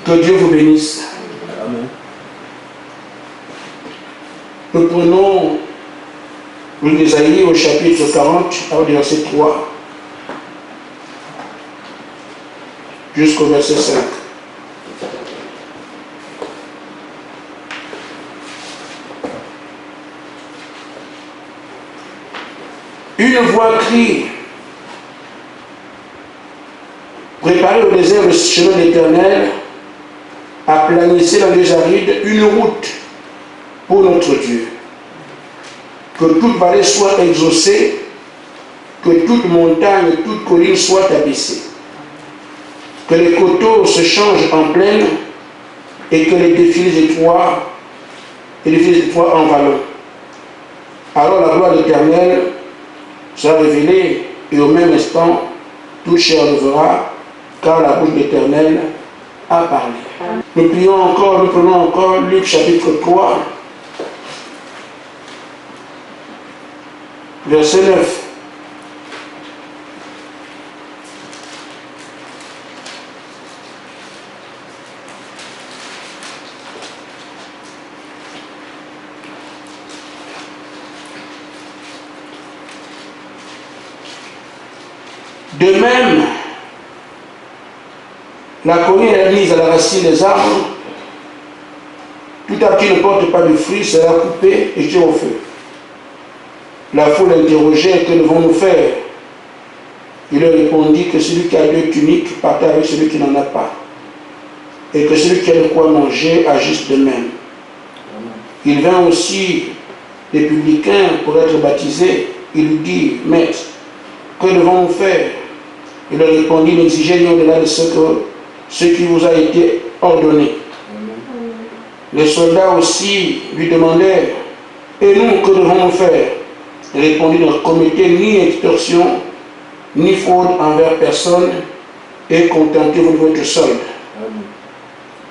Que Dieu vous bénisse. Amen. Nous prenons l'Ésaïe au chapitre 40, au verset 3 jusqu'au verset 5. Une voix crie, préparez au désert le chemin de l'Éternel, aplanissez dans les arides une route pour notre Dieu. Que toute vallée soit exaucée, que toute montagne et toute colline soit abaissée. Que les coteaux se changent en plaine et que les défilés étroits en vallons. Alors la gloire de l'Éternel sera révélée et au même instant, toute chair le verra, car la bouche de l'Éternel a parlé. Nous prenons encore Luc chapitre 3, verset 9. De même, la cognée est mise à la racine des arbres. Tout arbre qui ne porte pas de fruits sera coupé et jeté au feu. La foule interrogeait, que devons-nous faire? Il leur répondit que celui qui a 2 tuniques partage avec celui qui n'en a pas. Et que celui qui a de quoi manger agisse de même. Il vint aussi des publicains pour être baptisés. Il lui dit, Maître, que devons-nous faire? Il leur répondit, n'exigez rien au-delà de ce qui vous a été ordonné. Les soldats aussi lui demandèrent, et nous, que devons-nous faire? Il répondit, ne commettez ni extorsion, ni fraude envers personne, et contentez-vous de votre solde.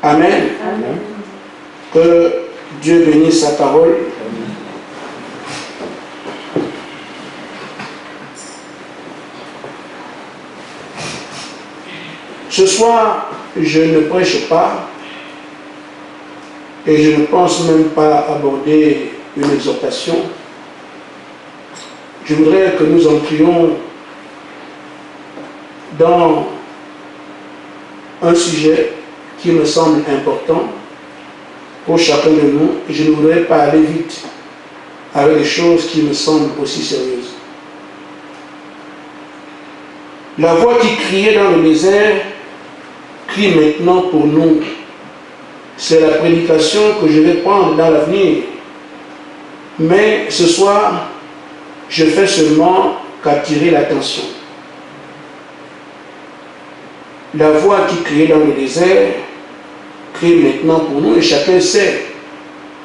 Amen. Amen. Que Dieu bénisse sa parole. Amen. Ce soir, je ne prêche pas et je ne pense même pas aborder une exhortation. Je voudrais que nous entrions dans un sujet qui me semble important pour chacun de nous et je ne voudrais pas aller vite avec des choses qui me semblent aussi sérieuses. La voix qui criait dans le désert crie maintenant pour nous. C'est la prédication que je vais prendre dans l'avenir. Mais ce soir, je fais seulement qu'attirer l'attention. La voix qui criait dans le désert crie maintenant pour nous et chacun sait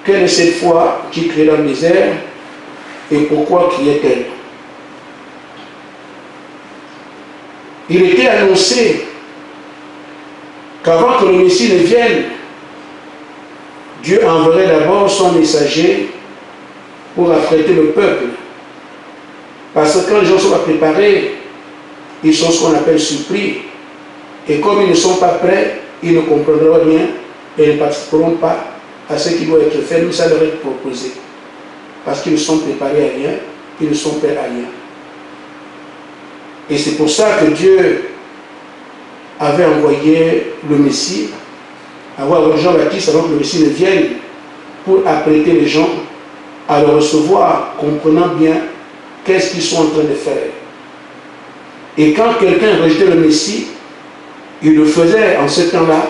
quelle est cette voix qui crie dans le désert et pourquoi criait-elle. Il était annoncé qu'avant que le Messie ne vienne, Dieu enverrait d'abord son messager pour apprêter le peuple. Parce que quand les gens sont pas préparés, ils sont ce qu'on appelle surpris. Et comme ils ne sont pas prêts, ils ne comprendront rien et ne participeront pas à ce qui doit être fait, nous ça leur est proposé. Parce qu'ils ne sont préparés à rien, ils ne sont prêts à rien. Et c'est pour ça que Dieu avait envoyé le Messie, avoir Jean-Baptiste avant que le Messie ne vienne, pour apprêter les gens à le recevoir, comprenant bien qu'est-ce qu'ils sont en train de faire. Et quand quelqu'un rejetait le Messie, il le faisait en ce temps-là,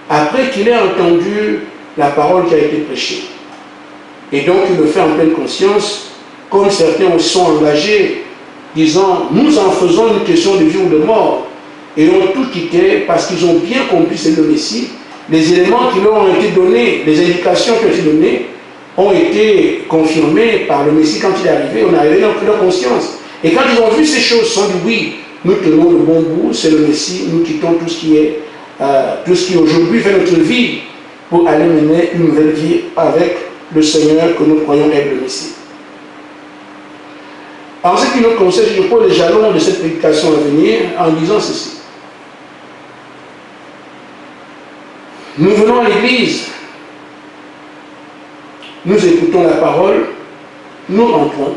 après qu'il ait entendu la parole qui a été prêchée. Et donc il le fait en pleine conscience, comme certains sont engagés, disant, nous en faisons une question de vie ou de mort, et ont tout quitté parce qu'ils ont bien compris c'est le Messie. Les éléments qui leur ont été donnés, les indications qui ont été données, ont été confirmées par le Messie quand il est arrivé, on est arrivé dans leur conscience. Et quand ils ont vu ces choses, ils se sont dit, oui, nous tenons le bon bout, c'est le Messie, nous quittons tout ce qui aujourd'hui fait notre vie pour aller mener une nouvelle vie avec le Seigneur que nous croyons être le Messie. En ce qui nous concerne, je pose les jalons de cette prédication à venir en disant ceci. Nous venons à l'église, nous écoutons la parole, nous rentrons.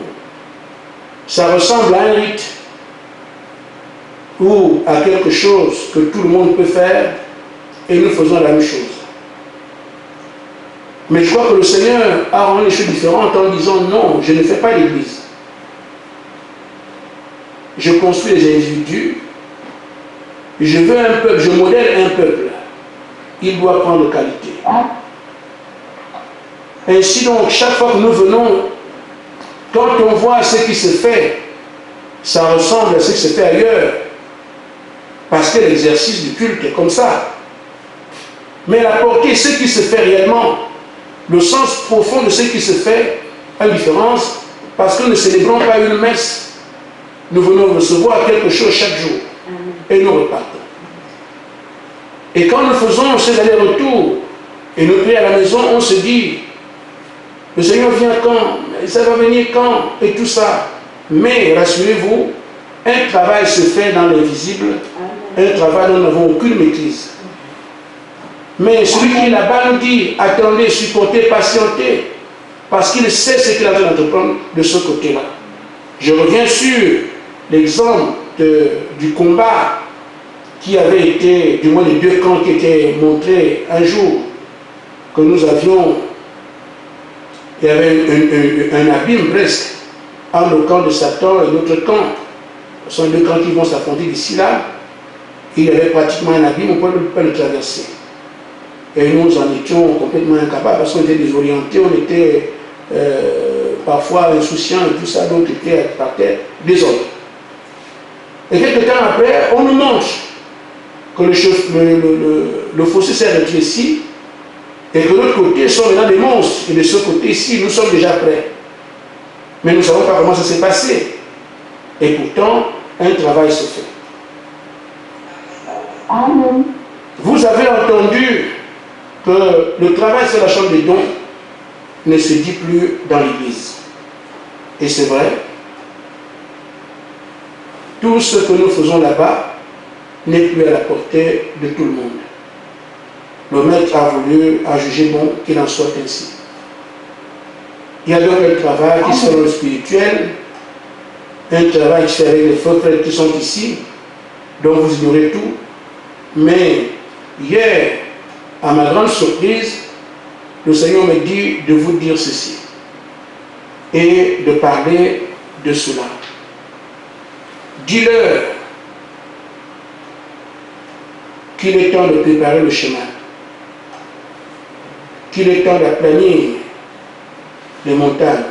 Ça ressemble à un rite ou à quelque chose que tout le monde peut faire et nous faisons la même chose. Mais je crois que le Seigneur a rendu les choses différentes en disant non, je ne fais pas l'église. Je construis les individus, je veux un peuple, je modèle un peuple. Il doit prendre qualité. Ainsi donc, chaque fois que nous venons, quand on voit ce qui se fait, ça ressemble à ce qui se fait ailleurs. Parce que l'exercice du culte est comme ça. Mais la portée, ce qui se fait réellement, le sens profond de ce qui se fait, a une différence, parce que nous ne célébrons pas une messe. Nous venons recevoir quelque chose chaque jour. Et nous repartons. Et quand nous faisons ces allers-retours, et nous prions à la maison, on se dit, le Seigneur vient quand? Ça va venir quand? Et tout ça. Mais rassurez-vous, un travail se fait dans l'invisible, un travail dont nous n'avons aucune maîtrise. Mais celui qui est là-bas nous dit, attendez, supportez, patientez, parce qu'il sait ce qu'il a besoin d'entreprendre de ce côté-là. Je reviens sur l'exemple du combat qui avait été, du moins les deux camps qui étaient montrés un jour, que nous avions, il y avait un abîme presque, entre le camp de Satan et notre camp. Ce sont deux camps qui vont s'affronter d'ici là. Il y avait pratiquement un abîme, on ne pouvait pas le traverser. Et nous en étions complètement incapables parce qu'on était désorientés, on était parfois insouciants et tout ça, d'autres étaient par terre, désordres. Et quelques temps après, on nous montre que le fossé s'est rétréci et que de l'autre côté sont maintenant des monstres. Et de ce côté-ci, nous sommes déjà prêts. Mais nous ne savons pas comment ça s'est passé. Et pourtant, un travail se fait. Amen. Vous avez entendu que le travail sur la chambre des dons ne se dit plus dans l'église. Et c'est vrai. Tout ce que nous faisons là-bas n'est plus à la portée de tout le monde. Le maître a jugé bon qu'il en soit ainsi. Il y a donc un travail qui se fait dans le spirituel, un travail qui se fait avec les frères qui sont ici, dont vous ignorez tout. Mais hier, à ma grande surprise, le Seigneur me dit de vous dire ceci et de parler de cela. Dis-leur qu'il est temps de préparer le chemin, qu'il est temps d'aplanir les montagnes,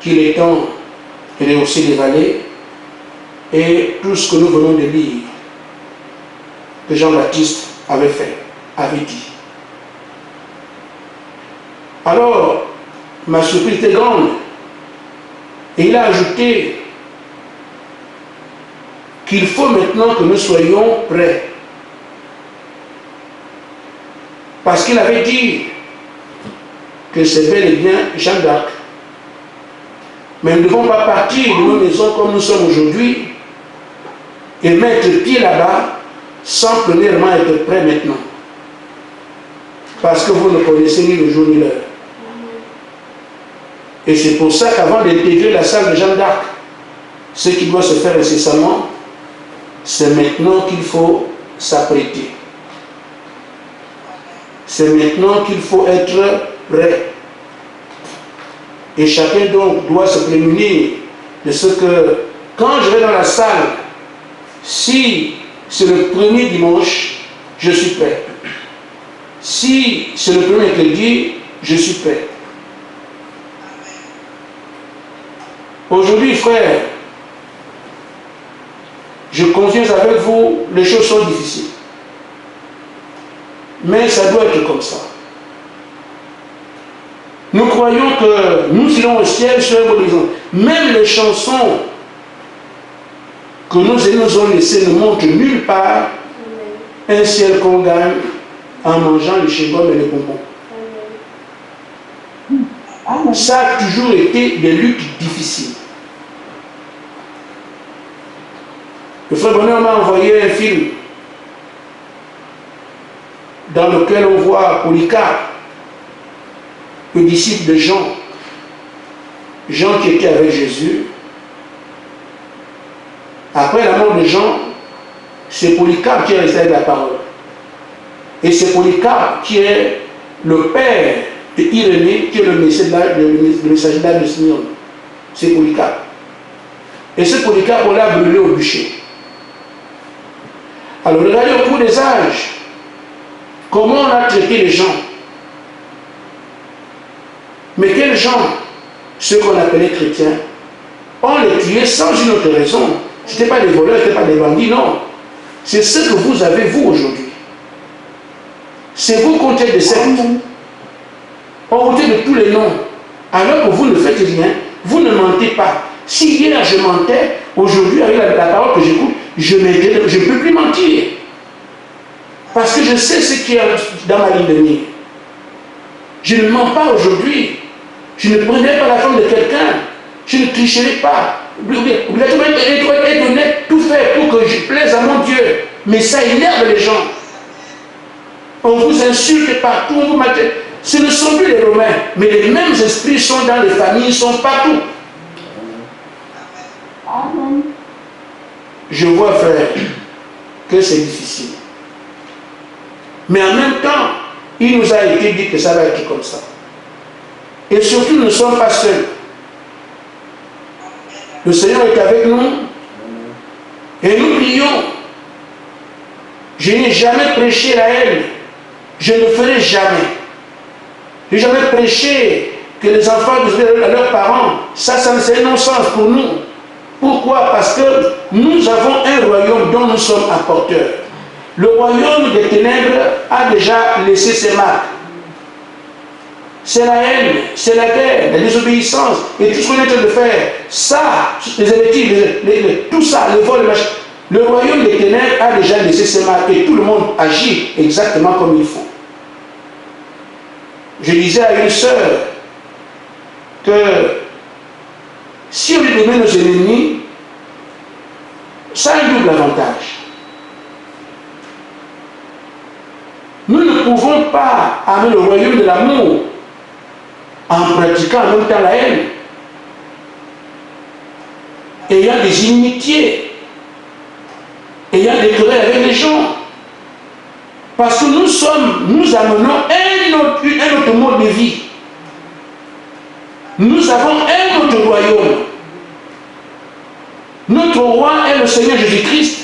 qu'il est temps de rehausser les vallées et tout ce que nous venons de lire, que Jean-Baptiste avait fait, avait dit. Alors, ma surprise était grande. Et il a ajouté qu'il faut maintenant que nous soyons prêts. Parce qu'il avait dit que c'est bel et bien Jeanne d'Arc. Mais nous ne devons pas partir de nos maisons comme nous sommes aujourd'hui et mettre pied là-bas sans premièrement être prêt maintenant. Parce que vous ne connaissez ni le jour ni l'heure. Et c'est pour ça qu'avant d'intégrer la salle de Jeanne d'Arc, ce qui doit se faire incessamment, c'est maintenant qu'il faut s'apprêter. C'est maintenant qu'il faut être prêt. Et chacun donc doit se prémunir de ce que, quand je vais dans la salle, si c'est le premier dimanche, je suis prêt. Si c'est le premier mercredi, je suis prêt. Aujourd'hui, frères, je conviens avec vous, les choses sont difficiles. Mais ça doit être comme ça. Nous croyons que nous irons au ciel sur un bon exemple. Même les chansons que nous ont laissées ne montrent nulle part un ciel qu'on gagne en mangeant le chewing-gum et les bonbons. Ça a toujours été des luttes difficiles. Le frère Bonheur m'a envoyé un film dans lequel on voit Polycarpe, le disciple de Jean, Jean qui était avec Jésus. Après la mort de Jean, c'est Polycarpe qui est resté avec la parole. Et c'est Polycarpe qui est le père de Irénée, qui est le messager de Simeon. C'est Polycarpe. Et ce Polycarpe, on l'a brûlé au bûcher. Alors, regardez au cours des âges, comment on a traité les gens. Mais quels gens? Ceux qu'on appelait chrétiens. On les tuait sans une autre raison. Ce n'était pas des voleurs, ce n'était pas des bandits, non. C'est ce que vous avez, vous, aujourd'hui. C'est vous qu'on traite de sectes. On vous traite de tous les noms. Alors que vous ne faites rien, vous ne mentez pas. Si hier je mentais, aujourd'hui, avec la parole que j'écoute, je ne peux plus mentir. Parce que je sais ce qui est dans ma ligne de mire. Je ne mens pas aujourd'hui. Je ne prendrai pas la forme de quelqu'un. Je ne tricherai pas. Obligatoirement être honnête, tout faire pour que je plaise à mon Dieu. Mais ça énerve les gens. On vous insulte partout, on vous maltraite. Ce ne sont plus les Romains, mais les mêmes esprits sont dans les familles, ils sont partout. Amen. Je vois, frère, que c'est difficile. Mais en même temps, il nous a été dit que ça va être comme ça. Et surtout, nous ne sommes pas seuls. Le Seigneur est avec nous. Et nous prions. Je n'ai jamais prêché la haine. Je ne le ferai jamais. Je n'ai jamais prêché que les enfants disent à leurs parents. Ça c'est un non-sens pour nous. Pourquoi? Parce que nous avons un royaume dont nous sommes apporteurs. Le royaume des ténèbres a déjà laissé ses marques. C'est la haine, c'est la guerre, la désobéissance, et tout ce qu'on est en train de faire. Ça, les hérétiques, tout ça, les vols, les machins. Le royaume des ténèbres a déjà laissé ses marques et tout le monde agit exactement comme il faut. Je disais à une sœur que si on lui donnait nos ennemis, ça a un double avantage. Nous ne pouvons pas amener le royaume de l'amour en pratiquant en même temps la haine, ayant des inimitiés, ayant des querelles avec les gens. Parce que nous amenons un autre mode de vie. Nous avons un autre royaume. Notre roi est le Seigneur Jésus-Christ.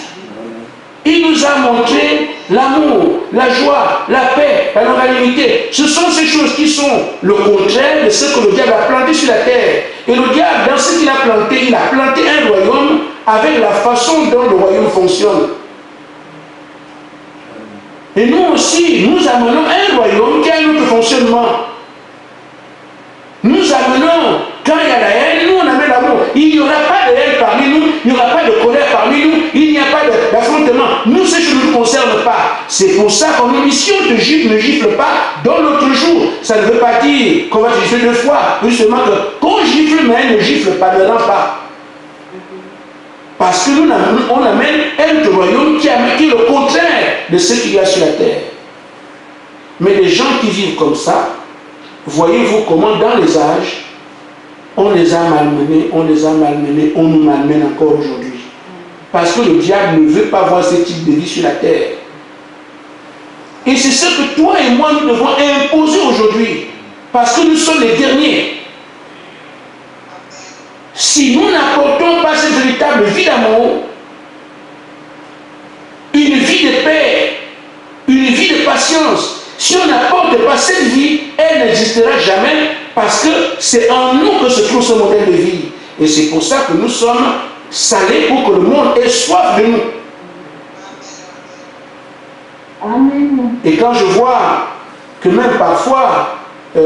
Il nous a montré l'amour, la joie, la paix, la longanimité. Ce sont ces choses qui sont le contraire de ce que le diable a planté sur la terre. Et le diable, dans ce qu'il a planté, il a planté un royaume avec la façon dont le royaume fonctionne. Et nous aussi, nous amenons un royaume qui a un autre fonctionnement. Nous amenons, quand il y a la haine, nous on amène l'amour. Il n'y aura pas de haine parmi nous, il n'y aura pas de colère parmi nous, il n'y a pas d'affrontement. Nous, ces choses ne nous concernent pas. C'est pour ça qu'on nous dit, si on te gifle, ne gifle pas dans l'autre jour. Ça ne veut pas dire qu'on va te gifler deux fois. Justement, qu'on gifle, mais ne gifle pas, ne rend pas. Parce que nous, on amène un royaume qui est le contraire de ce qu'il y a sur la terre. Mais les gens qui vivent comme ça, voyez-vous comment dans les âges, on les a malmenés, on nous malmène encore aujourd'hui. Parce que le diable ne veut pas voir ce type de vie sur la terre. Et c'est ce que toi et moi, nous devons imposer aujourd'hui. Parce que nous sommes les derniers. Si nous n'apportons pas cette véritable vie d'amour, une vie de paix, une vie de patience, si on n'apporte pas cette vie, elle n'existera jamais parce que c'est en nous que se trouve ce modèle de vie. Et c'est pour ça que nous sommes salés pour que le monde ait soif de nous. Amen. Et quand je vois que même parfois,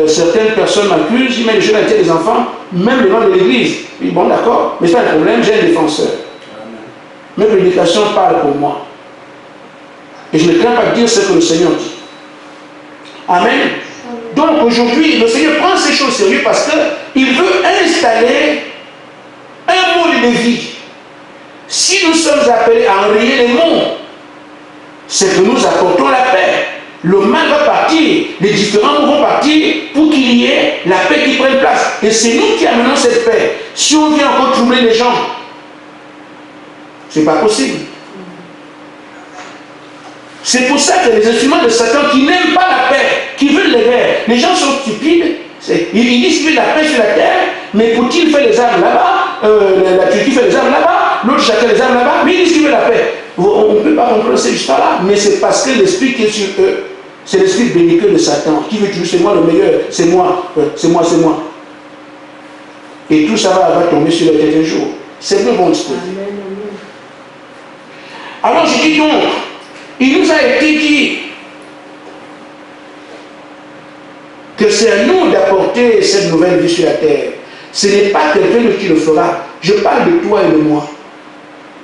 certaines personnes m'accusent, ils mettent les jeunes à des enfants, même le nom de l'église. Oui, bon, d'accord, mais c'est pas un problème, j'ai un défenseur. Mes prédications parlent pour moi. Et je ne crains pas de dire ce que le Seigneur dit. Amen. Donc aujourd'hui, le Seigneur prend ces choses sérieux parce qu'il veut installer un mode de vie. Si nous sommes appelés à enrayer les mondes, c'est que nous apportons la paix. Le mal partir, les différents mots vont partir pour qu'il y ait la paix qui prenne place. Et c'est nous qui amenons cette paix. Si on vient encore troubler les gens, c'est pas possible. C'est pour ça que les instruments de Satan qui n'aiment pas la paix, qui veulent les guerres, les gens sont stupides. Ils disent qu'il veut la paix sur la terre, mais Poutine fait les armes là-bas, la Turquie fait les armes là-bas, l'autre chacun les armes là-bas, mais ils disent qu'il veut la paix. On ne peut pas comprendre cette histoire-là, mais c'est parce que l'esprit qui est sur eux, c'est l'esprit belliqueux de Satan, qui veut toujours c'est moi le meilleur, c'est moi, c'est moi, c'est moi. Et tout ça va tomber sur la tête un jour. C'est le bon discours. Alors je dis donc, il nous a été dit que c'est à nous d'apporter cette nouvelle vie sur la terre. Ce n'est pas quelqu'un qui le fera. Je parle de toi et de moi.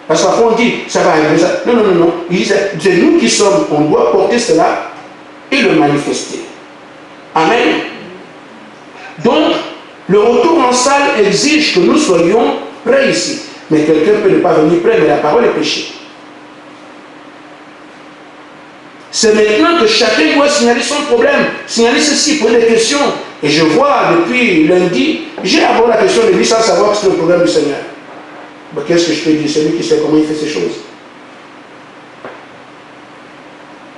Parce que parfois on dit, ça va arriver ça. Non, non, non, non. Il dit, c'est nous qui sommes, on doit porter cela et le manifester. Amen. Donc, le retour en salle exige que nous soyons prêts ici. Mais quelqu'un peut ne pas venir prêt, mais la parole est péché. C'est maintenant que chacun doit signaler son problème, signaler ceci, poser des questions. Et je vois depuis lundi, j'ai abordé la question de lui sans savoir que c'est le problème du Seigneur. Ben, qu'est-ce que je peux dire? C'est lui qui sait comment il fait ces choses.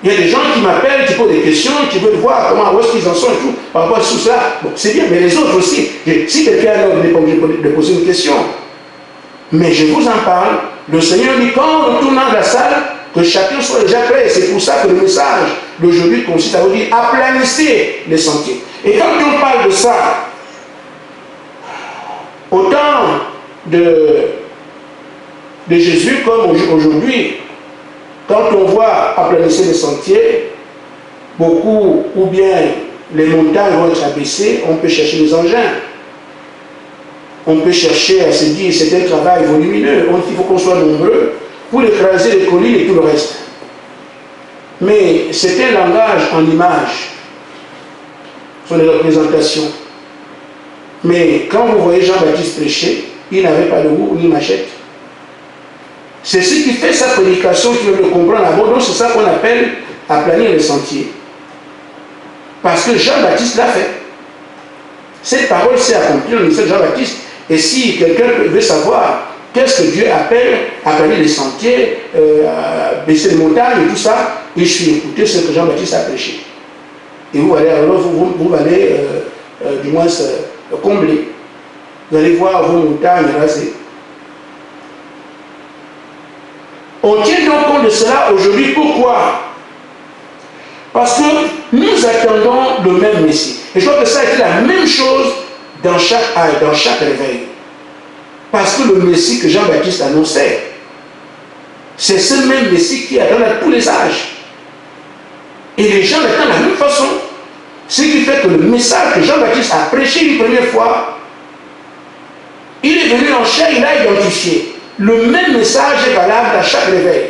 Il y a des gens qui m'appellent, qui posent des questions, qui veulent voir comment, où est-ce qu'ils en sont et tout, par rapport à tout cela. Bon, c'est bien, mais les autres aussi. Si quelqu'un a l'ordre, n'est pas obligé de poser une question. Mais je vous en parle. Le Seigneur dit, quand on retourne dans la salle, que chacun soit déjà prêt. C'est pour ça que le message d'aujourd'hui consiste à vous dire, aplanissez les sentiers. Et quand on parle de ça, autant de Jésus comme aujourd'hui, quand on voit aplanissez les sentiers, beaucoup, ou bien les montagnes vont être abaissées, on peut chercher les engins. On peut chercher à se dire, c'est un travail volumineux, il faut qu'on soit nombreux pour écraser les collines et tout le reste. Mais c'est un langage en images. Ce sont des représentations. Mais quand vous voyez Jean-Baptiste prêcher, il n'avait pas de roue ni machette. C'est ce qui fait sa prédication, qui veut le comprendre à bon. Donc c'est ça qu'on appelle aplanir les sentiers. Parce que Jean-Baptiste l'a fait. Cette parole s'est accomplie dans le ministère de Jean-Baptiste. Et si quelqu'un veut savoir qu'est-ce que Dieu appelle aplanir les sentiers, baisser les montagnes et tout ça, il suffit d'écouter ce que Jean-Baptiste a prêché. Et vous allez, alors vous allez du moins combler. Vous allez voir vos montagnes rasées. On tient donc compte de cela aujourd'hui. Pourquoi? Parce que nous attendons le même Messie. Et je crois que ça a été la même chose dans chaque âge, dans chaque réveil. Parce que le Messie que Jean-Baptiste annonçait, c'est ce même Messie qui attend à tous les âges. Et les gens l'attendent de la même façon. Ce qui fait que le message que Jean-Baptiste a prêché une première fois, il est venu en chair, il a identifié. Le même message est valable à chaque réveil.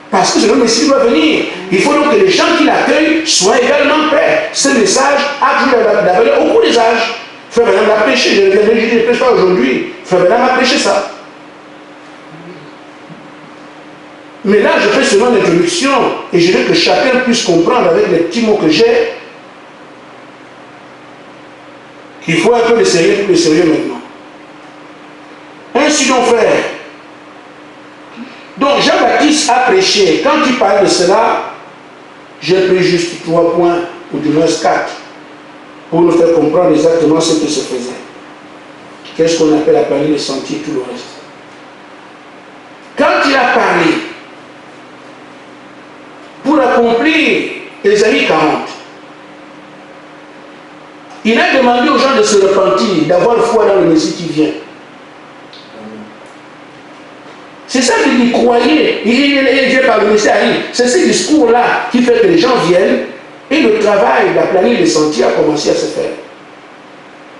Parce que ce Messie doit venir. Il faut donc que les gens qui l'accueillent soient également prêts. Ce message a toujours la valeur au cours des âges. Frère Benham l'a prêché, je ne prêche pas aujourd'hui. Frère Benham a prêché ça. Mais là, je fais seulement l'introduction et je veux que chacun puisse comprendre avec les petits mots que j'ai qu'il faut un peu de sérieux pour le sérieux maintenant. Ainsi donc, frère. Donc, Jean-Baptiste a prêché. Quand il parle de cela, j'ai pris juste 3 points, ou du moins 4, pour nous faire comprendre exactement ce qui se faisait. Qu'est-ce qu'on appelle aplanir les sentiers et tout le reste. Quand il a parlé, pour accomplir Ésaïe 40, il a demandé aux gens de se repentir, d'avoir foi dans le Messie qui vient. C'est ça qu'il dit, croyez. Il vient par le Messie. C'est ce discours-là qui fait que les gens viennent et le travail d'aplanir les sentiers a commencé à se faire.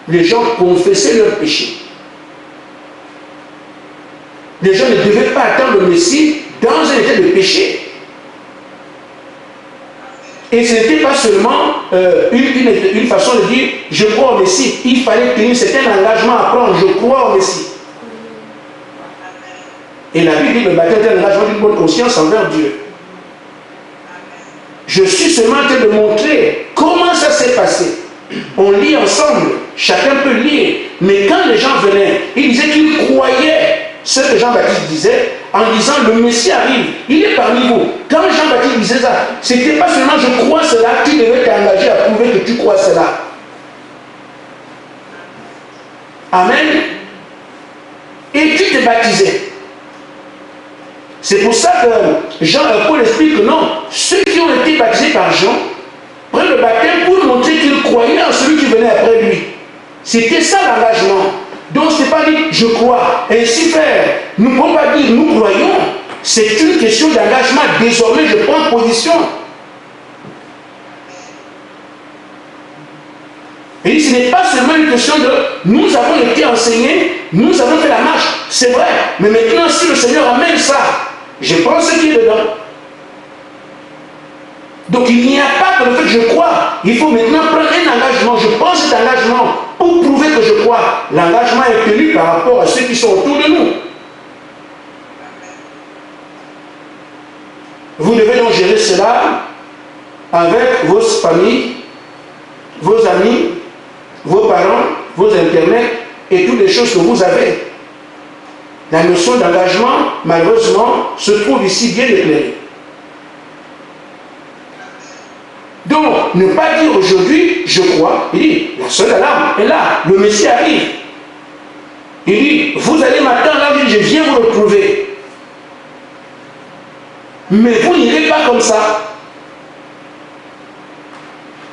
Les gens confessaient leurs péchés. Les gens ne devaient pas attendre le Messie dans un état de péché. Et ce n'était pas seulement une façon de dire je crois au Messie. Il fallait tenir, c'est un engagement à prendre, je crois au Messie. Et la Bible dit le baptême est un engagement d'une bonne conscience envers Dieu. Je suis seulement en train de montrer comment ça s'est passé. On lit ensemble, chacun peut lire. Mais quand les gens venaient, ils disaient qu'ils croyaient ce que Jean-Baptiste disait en disant le Messie arrive, il est parmi vous. Quand Jean-Baptiste disait ça, ce n'était pas seulement je crois cela, tu devais t'engager à prouver que tu crois cela. Amen. Et tu t'es baptisé. C'est pour ça que Paul explique que non, ceux qui ont été baptisés par Jean prennent le baptême pour montrer qu'ils croyaient en celui qui venait après lui. C'était ça l'engagement. Donc ce n'est pas dit je crois, ainsi faire. Nous ne pouvons pas dire nous croyons. C'est une question d'engagement. Désormais je prends position. Et ce n'est pas seulement une question de nous avons été enseignés, nous avons fait la marche. C'est vrai. Mais maintenant si le Seigneur amène ça, je pense ce qui est dedans. Donc il n'y a pas que le fait que je crois. Il faut maintenant prendre un engagement. Je prends cet engagement pour prouver que je crois. L'engagement est tenu par rapport à ceux qui sont autour de nous. Vous devez donc gérer cela avec vos familles, vos amis, vos parents, vos internets et toutes les choses que vous avez. La notion d'engagement, malheureusement, se trouve ici bien éclairée. Donc, ne pas dire aujourd'hui, je crois, il dit, la seule alarme est là, le Messie arrive. Il dit, vous allez m'attendre là, je viens vous retrouver. Mais vous n'irez pas comme ça.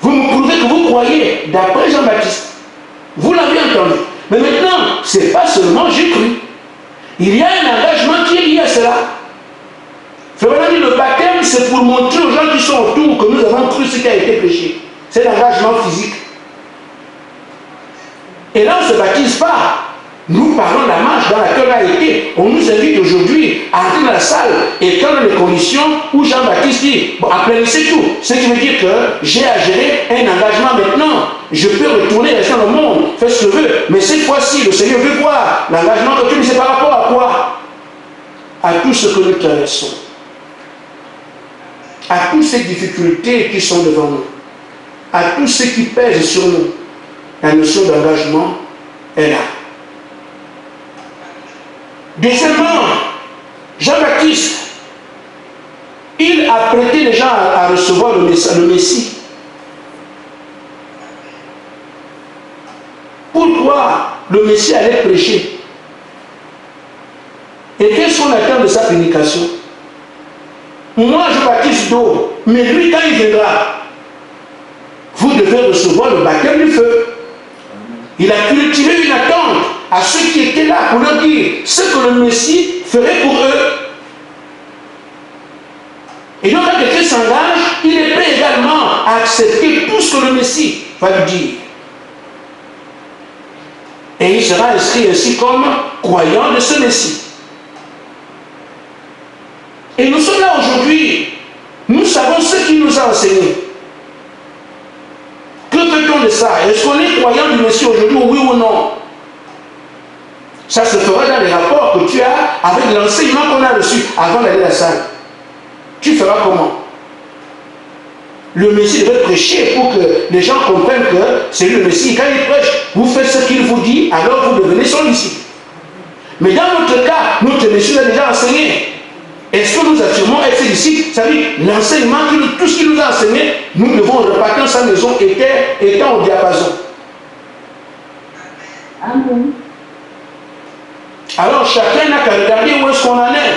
Vous me prouvez que vous croyez, d'après Jean-Baptiste. Vous l'avez entendu. Mais maintenant, ce n'est pas seulement j'ai cru. Il y a un engagement qui est lié à cela. Frère, le baptême, c'est pour montrer aux gens qui sont autour que nous avons cru ce qui a été prêché. C'est l'engagement physique. Et là, on ne se baptise pas. Nous parlons de la marche dans laquelle on a été. On nous invite aujourd'hui à entrer dans la salle. Et quand on a les conditions où Jean-Baptiste dit, bon, applaudissez tout. Ce qui veut dire que j'ai à gérer un engagement maintenant. Je peux retourner rester dans le monde, faire ce que je veux. Mais cette fois-ci, le Seigneur veut voir l'engagement que tu me sais par rapport à quoi? À tout ce que nous traversons. À toutes ces difficultés qui sont devant nous. À tout ce qui pèse sur nous. La notion d'engagement est là. Deuxièmement, Jean-Baptiste, il a prêté les gens à recevoir le Messie. Pourquoi le Messie allait prêcher? Et qu'est-ce qu'on attend de sa prédication? Moi, je baptise d'eau, mais lui, quand il viendra, vous devez recevoir le baptême du feu. Il a cultivé une attente à ceux qui étaient là pour leur dire ce que le Messie ferait pour eux. Et donc, quand quelqu'un s'engage, il est prêt également à accepter tout ce que le Messie va lui dire. Et il sera inscrit ainsi comme croyant de ce Messie. Et nous sommes là aujourd'hui. Nous savons ce qu'il nous a enseigné. Que fait-on de ça? Est-ce qu'on est croyant du Messie aujourd'hui, oui ou non? Ça se fera dans les rapports que tu as avec l'enseignement qu'on a reçu avant d'aller à la salle. Tu feras comment? Le Messie devait prêcher pour que les gens comprennent que c'est lui le Messie. Quand il prêche, vous faites ce qu'il vous dit, alors vous devenez son disciple. Mais dans notre cas, notre Messie nous a déjà enseigné. Est-ce que nous affirmons être ses disciples? Ça veut dire l'enseignement, tout ce qu'il nous a enseigné, nous devons repartir dans sa maison étant au diapason. Amen. Alors chacun n'a qu'à regarder où est-ce qu'on en est.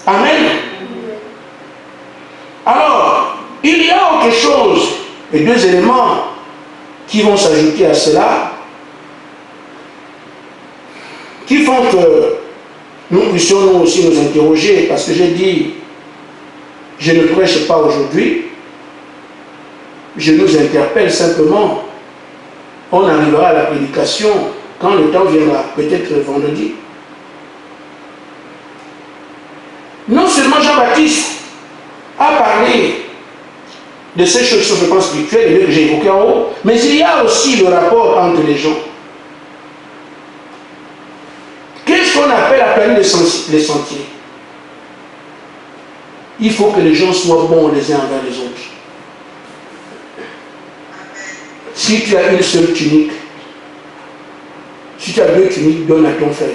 Amen. Alors, il y a autre chose, et deux éléments qui vont s'ajouter à cela, qui font que nous puissions nous aussi nous interroger, parce que j'ai dit, je ne prêche pas aujourd'hui, je nous interpelle simplement. On arrivera à la prédication quand le temps viendra, peut-être vendredi. Non seulement Jean-Baptiste a parlé de ces choses sur le plan spirituel que j'ai évoquées en haut, mais il y a aussi le rapport entre les gens. Qu'est-ce qu'on appelle à planer les sentiers? il faut que les gens soient bons les uns envers les autres. Si tu as une seule tunique, si tu as 2 tuniques, donne à ton frère.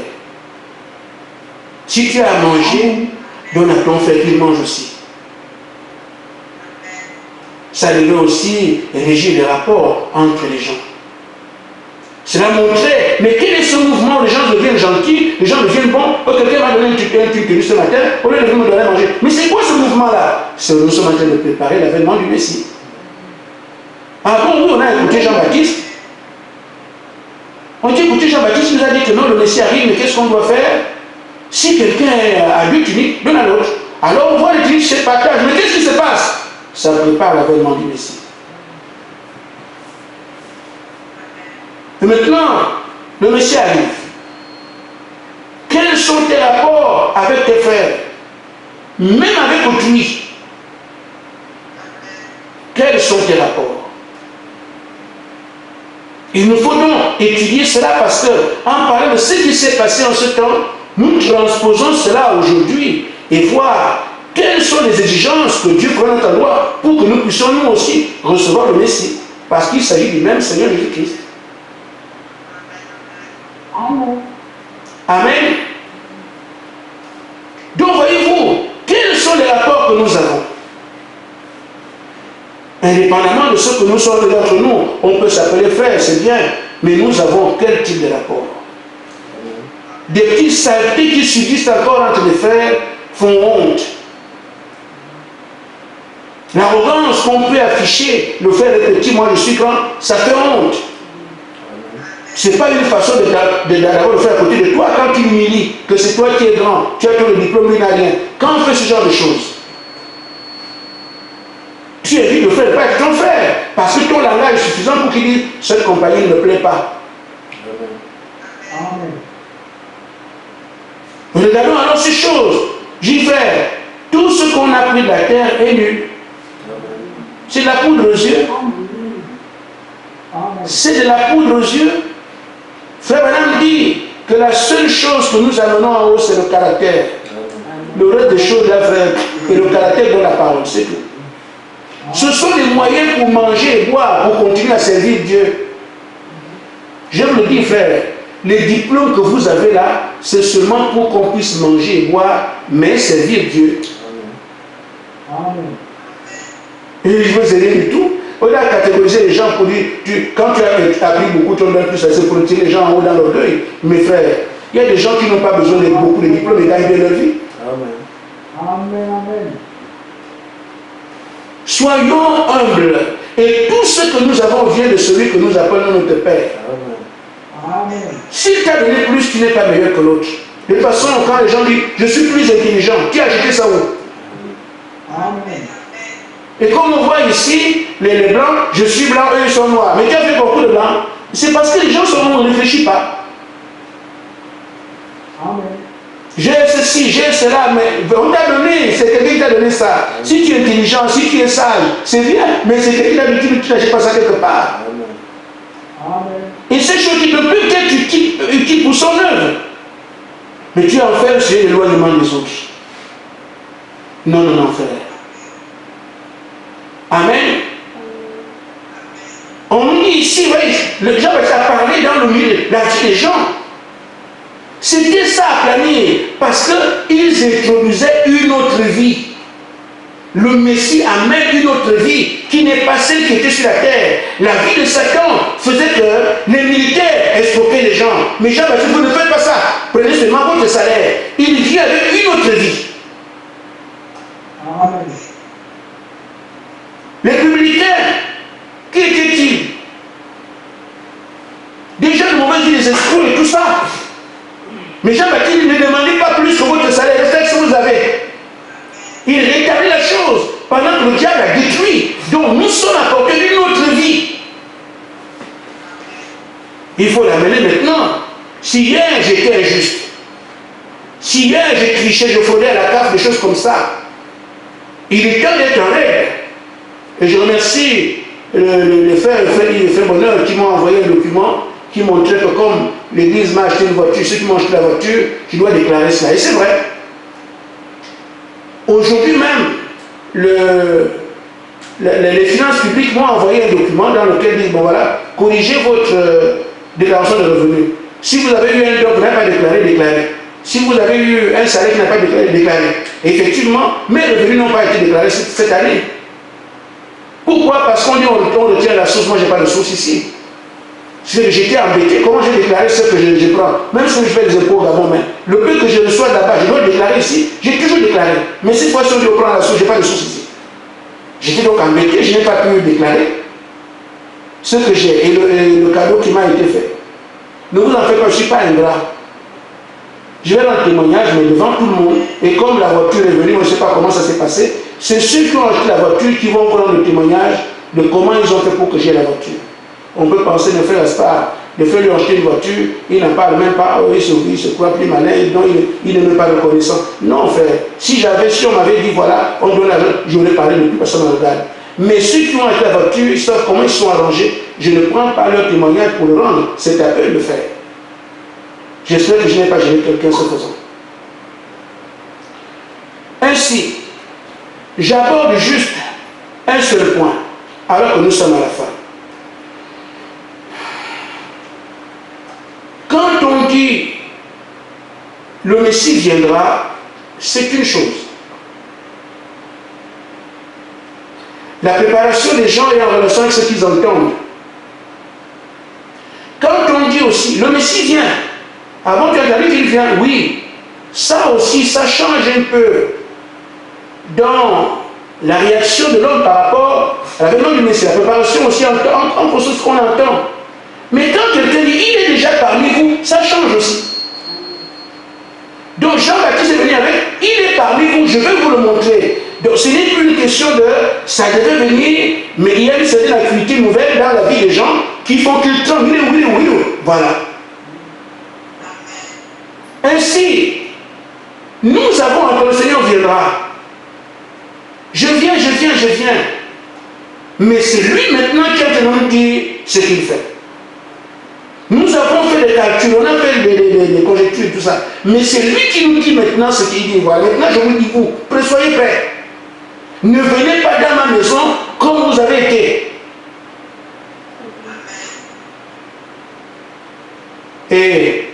Si tu as à manger, donne à ton frère qu'il mange aussi. Ça devait aussi régir les rapports entre les gens. Cela montrait, mais quel est ce mouvement? Les gens deviennent gentils, les gens deviennent bons. Oh, quelqu'un m'a donné un truc ce matin, au lieu de me donner à manger. Mais c'est quoi ce mouvement-là? Nous sommes en train de préparer l'avènement du Messie. Ah bon, nous on a écouté Jean-Baptiste. On dit écoutez, Jean-Baptiste nous a dit que non, le Messie arrive, mais qu'est-ce qu'on doit faire? Si quelqu'un a 2 tuniques, donne à l'autre. Alors on voit les tuniques se partagent. Mais qu'est-ce qui se passe? Ça prépare l'avènement du Messie. Et maintenant, le Messie arrive. Quels sont tes rapports avec tes frères? Même avec autrui. Quels sont tes rapports? Il nous faut donc étudier cela parce que, en parlant de ce qui s'est passé en ce temps, nous transposons cela aujourd'hui et voir quelles sont les exigences que Dieu prend dans ta loi pour que nous puissions nous aussi recevoir le Messie. Parce qu'il s'agit du même Seigneur Jésus-Christ. Amen. Amen. Donc voyez-vous, quels sont les rapports que nous avons? Indépendamment de ce que nous sommes d'entre nous, on peut s'appeler frère, c'est bien, mais nous avons quel type de rapport? Des petites saletés qui subsistent encore entre les frères font honte. L'arrogance qu'on peut afficher, le frère est petit, moi je suis grand, ça fait honte. Ce n'est pas une façon d'avoir le frère à côté de toi quand tu humilies, que c'est toi qui es grand, tu as ton diplôme, il n'a rien. Quand on fait ce genre de choses, tu évites le frère de ne pas être ton frère, parce que ton langage est suffisant pour qu'il dise cette compagnie ne me plaît pas. Amen. Regardons alors ces choses. J'y frère, tout ce qu'on a pris de la terre est nul. C'est de la poudre aux yeux. C'est de la poudre aux yeux. Frère Branham dit que la seule chose que nous amenons en haut, c'est le caractère. Le reste des choses, là, frère, et le caractère de la parole, c'est tout. Ce sont des moyens pour manger et boire, pour continuer à servir Dieu. Je vous le dis, frère, les diplômes que vous avez là, c'est seulement pour qu'on puisse manger et boire, mais servir Dieu. Amen. Et je veux aider du tout. On a catégorisé les gens pour dire, quand tu as appris beaucoup, tu en donnes plus, c'est pour tirer les gens en haut dans l'orgueil. Mes frères, il y a des gens qui n'ont pas besoin de beaucoup de diplômes et gagnent bien leur vie. Amen. Amen, amen. Soyons humbles. Et tout ce que nous avons vient de celui que nous appelons notre Père. Amen. S'il t'a donné plus, tu n'es pas meilleur que l'autre. De toute façon, quand les gens disent, je suis plus intelligent, qui a jeté ça où? Amen. Et comme on voit ici, les blancs, je suis blanc, eux ils sont noirs. Mais qui a fait beaucoup de blancs? C'est parce que les gens ne réfléchissent pas. Amen. J'ai ceci, j'ai cela, mais on t'a donné, c'est quelqu'un qui t'a donné ça. Si tu es intelligent, si tu es sage, c'est bien, mais c'est quelqu'un qui t'a dit, tu n'achètes pas ça quelque part. Amen. Et ces choses qui ne peuvent être utiles pour son œuvre. Mais tu en fais c'est l'éloignement des autres. Non, non, non, frère. Amen. On nous dit ici, oui, le diable a parlé dans le milieu, la vie des gens. C'était ça à planer, parce qu'ils introduisaient une autre vie. Le Messie amène une autre vie qui n'est pas celle qui était sur la terre. La vie de Satan faisait que les militaires escroquaient les gens. Mais Jean-Baptiste, vous ne faites pas ça. Prenez seulement votre salaire. Il vient avec une autre vie. Amen. Les publicains, qui étaient-ils? Déjà de mauvaises vie des escrocs et tout ça. Mais Jean-Baptiste ne demandait pas plus que votre salaire, restez ce que vous avez. Il rétablit la chose pendant que le diable a détruit. Donc nous sommes apportés d'une autre vie. Il faut l'amener maintenant. Si hier j'étais injuste, si hier j'ai triché, je fraudais à la carte, des choses comme ça, il est temps d'être en règle. Et je remercie le frère Bonheur qui m'a envoyé un document qui montrait que comme l'église m'a acheté une voiture, ceux qui m'ont acheté la voiture, je dois déclarer cela. Et c'est vrai. Aujourd'hui même, les finances publiques m'ont envoyé un document dans lequel ils disent, bon voilà, corrigez votre déclaration de revenus. Si vous avez eu un job qui n'a pas déclaré, déclarez. Si vous avez eu un salaire qui n'a pas déclaré, déclarez. Effectivement, mes revenus n'ont pas été déclarés cette année. Pourquoi? Parce qu'on dit on retient la source, moi je n'ai pas de source ici. J'étais embêté, comment j'ai déclaré ce que je prends? Même si je fais des impôts au Gabon, mais le peu que je reçois là-bas, je dois le déclarer ici. J'ai toujours déclaré. Mais cette fois-ci, on prend la source, je n'ai pas de source ici. J'étais donc embêté, je n'ai pas pu déclarer ce que j'ai et le cadeau qui m'a été fait. Ne vous en faites pas, je ne suis pas ingrat. Je vais dans le témoignage, mais devant tout le monde. Et comme la voiture est venue, on ne sait pas comment ça s'est passé. C'est ceux qui ont acheté la voiture qui vont prendre le témoignage de comment ils ont fait pour que j'ai la voiture. On peut penser de faire Gaspard, de faire lui acheter une voiture, il n'en parle même pas, il se croit plus malin, donc il n'est même pas reconnaissant. Non, frère, si on m'avait dit voilà, on donne l'argent, j'aurais parlé de plus, personne ne regarde. Mais ceux qui ont acheté la voiture, ils savent comment ils sont arrangés. Je ne prends pas leur témoignage pour le rendre, c'est à eux de le faire. J'espère que je n'ai pas gêné quelqu'un ce faisant. Ainsi, j'aborde juste un seul point, alors que nous sommes à la fin. Quand on dit le Messie viendra, c'est une chose. La préparation des gens est en relation avec ce qu'ils entendent. Quand on dit aussi le Messie vient, avant qu'il arrive, il vient, oui, ça aussi, ça change un peu dans la réaction de l'homme par rapport à l'avènement du Messie. La préparation aussi entre ce qu'on entend. Mais quand quelqu'un dit, il est déjà parmi vous, ça change aussi. Donc Jean-Baptiste est venu avec, il est parmi vous, je vais vous le montrer. Donc ce n'est plus une question de, ça devait venir, mais il y a une certaine activité nouvelle dans la vie des gens qui font qu'ils tremblent, oui, voilà. Ainsi, nous avons encore le Seigneur viendra. Je viens. Mais c'est lui maintenant qui est en train de dire ce qu'il fait. Nous avons fait des calculs, on a fait des conjectures et tout ça. Mais c'est lui qui nous dit maintenant ce qu'il dit. Voilà, maintenant je vous dis, vous, soyez prêts. Ne venez pas dans ma maison comme vous avez été. Et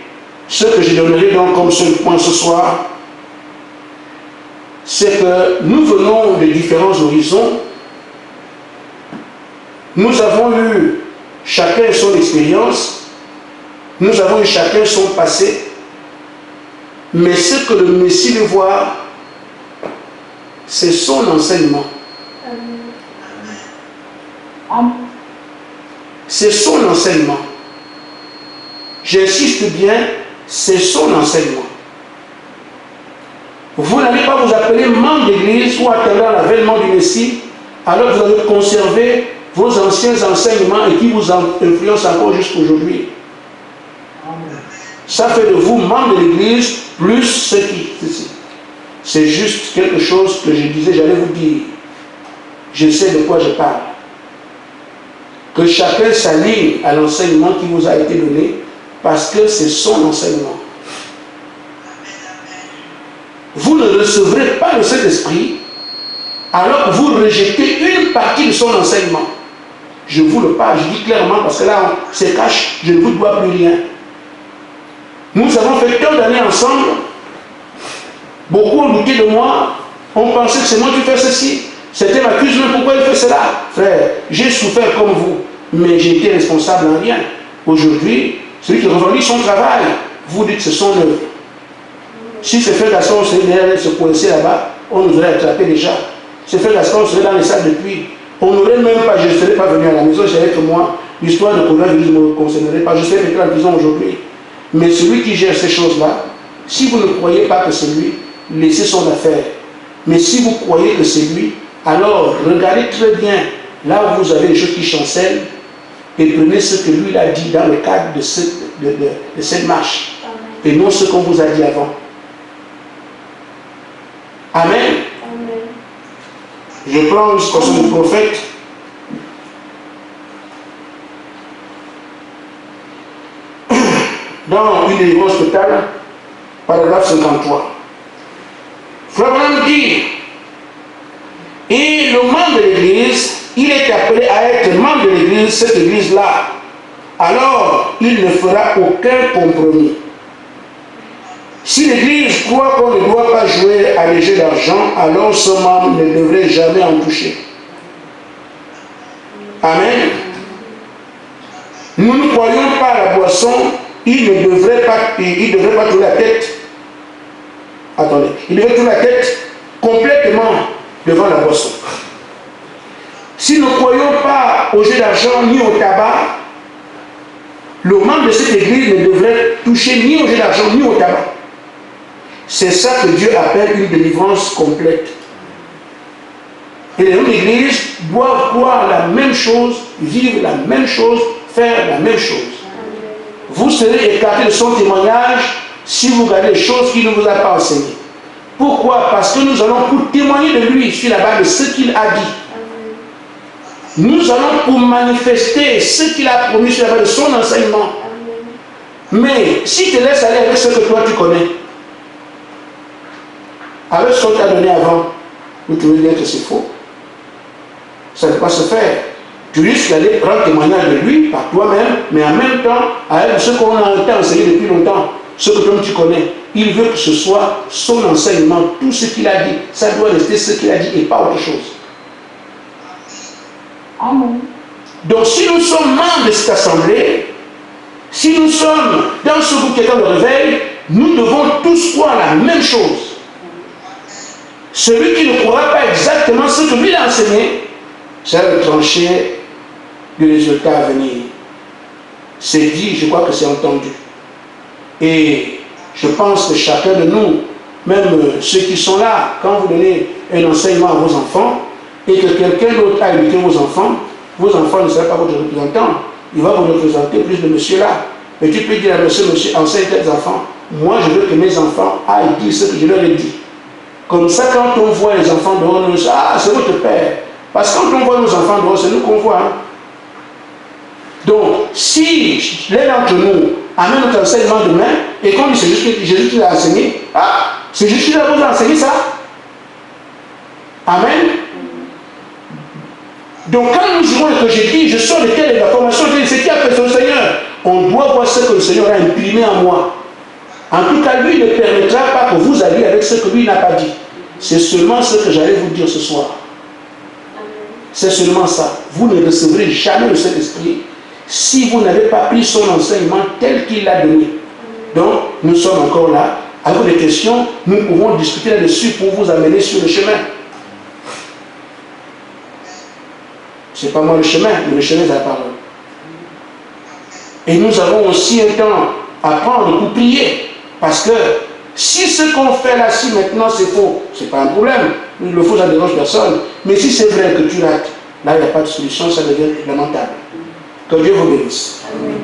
ce que je donnerai donc comme seul point ce soir, c'est que nous venons de différents horizons. Nous avons eu chacun son expérience. Nous avons eu chacun son passé, mais ce que le Messie veut voir, c'est son enseignement. C'est son enseignement. J'insiste bien, c'est son enseignement. Vous n'allez pas vous appeler membre d'église ou attendant l'avènement du Messie, alors vous allez conserver vos anciens enseignements et qui vous influencent encore jusqu'à aujourd'hui. Ça fait de vous membre de l'église plus ce qui... C'est juste quelque chose que je disais, j'allais vous dire. Je sais de quoi je parle. Que chacun s'aligne à l'enseignement qui vous a été donné parce que c'est son enseignement. Vous ne recevrez pas le Saint-Esprit alors que vous rejetez une partie de son enseignement. Je vous le parle, je dis clairement parce que là on se cache, je ne vous dois plus rien. Nous avons fait tant d'années ensemble. Beaucoup ont douté de moi. On pensait que c'est moi qui fais ceci. Certains m'accusent, mais pourquoi il fait cela? Frère, j'ai souffert comme vous, mais j'ai été responsable en rien. Aujourd'hui, celui qui revendique son travail, vous dites que c'est son œuvre. Si ce frère Gaston serait se coincer là-bas, on nous aurait attrapé déjà. Ce frère Gaston serait dans les salles depuis. On n'aurait même pas, je ne serais pas venu à la maison, je savais que moi, l'histoire de coronavirus ne me concernerait pas. Je serais rentré en prison aujourd'hui. Mais celui qui gère ces choses-là, si vous ne croyez pas que c'est lui, laissez son affaire. Mais si vous croyez que c'est lui, alors regardez très bien là où vous avez les choses qui chancellent et prenez ce que lui a dit dans le cadre de cette marche. Et non ce qu'on vous a dit avant. Amen. Amen. Je prends une citation du prophète. Dans une livre hospitale, paragraphe 53. Frère Branham dit, il est membre de l'église, il est appelé à être membre de l'église, cette église-là. Alors, il ne fera aucun compromis. Si l'église croit qu'on ne doit pas jouer à les jeux d'argent, alors ce membre ne devrait jamais en toucher. Amen. Nous ne croyons pas à la boisson, il ne devrait pas tourner la tête. Attendez, il devrait tourner la tête complètement devant la boisson. Si nous ne croyons pas au jeu d'argent ni au tabac, le membre de cette église ne devrait toucher ni au jeu d'argent ni au tabac. C'est ça que Dieu appelle une délivrance complète. Et les gens de l'église doivent croire la même chose, vivre la même chose, faire la même chose. Vous serez écarté de son témoignage si vous regardez les choses qu'il ne vous a pas enseignées. Pourquoi? Parce que nous allons pour témoigner de lui sur la base de ce qu'il a dit. Nous allons pour manifester ce qu'il a promis sur la base de son enseignement. Mais si tu te laisses aller avec ce que toi tu connais, avec ce qu'on t'a donné avant, vous trouvez bien que c'est faux. Ça ne peut pas se faire. Tu risques d'aller prendre témoignage de lui par toi-même, mais en même temps, avec ce qu'on a enseigné depuis longtemps, ce que toi tu connais. Il veut que ce soit son enseignement, tout ce qu'il a dit. Ça doit rester ce qu'il a dit et pas autre chose. Amen. Donc si nous sommes membres de cette assemblée, si nous sommes dans ce groupe qui est dans le réveil, nous devons tous croire la même chose. Celui qui ne croira pas exactement ce que lui a enseigné, c'est le trancher du résultat à venir. C'est dit, je crois que c'est entendu. Et je pense que chacun de nous, même ceux qui sont là, quand vous donnez un enseignement à vos enfants, et que quelqu'un d'autre a éduqué vos enfants ne seront pas votre représentant. Il va vous représenter plus de monsieur-là. Mais tu peux dire à monsieur, enseigne tes enfants. Moi, je veux que mes enfants aillent dire ce que je leur ai dit. Comme ça, quand on voit les enfants dehors, on dit, ah, c'est votre père. Parce que quand on voit nos enfants dehors, c'est nous qu'on voit. Hein? Donc, si l'un d'entre nous amène notre enseignement demain, et qu'on dit c'est juste que Jésus qui l'a enseigné, ah, c'est juste qu'il a vous enseigné ça. Amen. Donc, quand nous jouons et que je dis, je sors de quelle information, je dis, c'est qui a fait son Seigneur? On doit voir ce que le Seigneur a imprimé en moi. En tout cas, lui ne permettra pas que vous alliez avec ce que lui n'a pas dit. C'est seulement ce que j'allais vous dire ce soir. C'est seulement ça. Vous ne recevrez jamais le Saint-Esprit si vous n'avez pas pris son enseignement tel qu'il l'a donné. Donc, nous sommes encore là. Avec des questions, nous pouvons discuter là-dessus pour vous amener sur le chemin. Ce n'est pas moi le chemin, mais le chemin c'est la parole. Et nous avons aussi un temps à prendre pour prier. Parce que si ce qu'on fait là, si maintenant c'est faux, ce n'est pas un problème. Le faux, ça ne dérange personne. Mais si c'est vrai que tu rates, là, il n'y a pas de solution, ça devient lamentable. Que Dieu vous bénisse. Amen.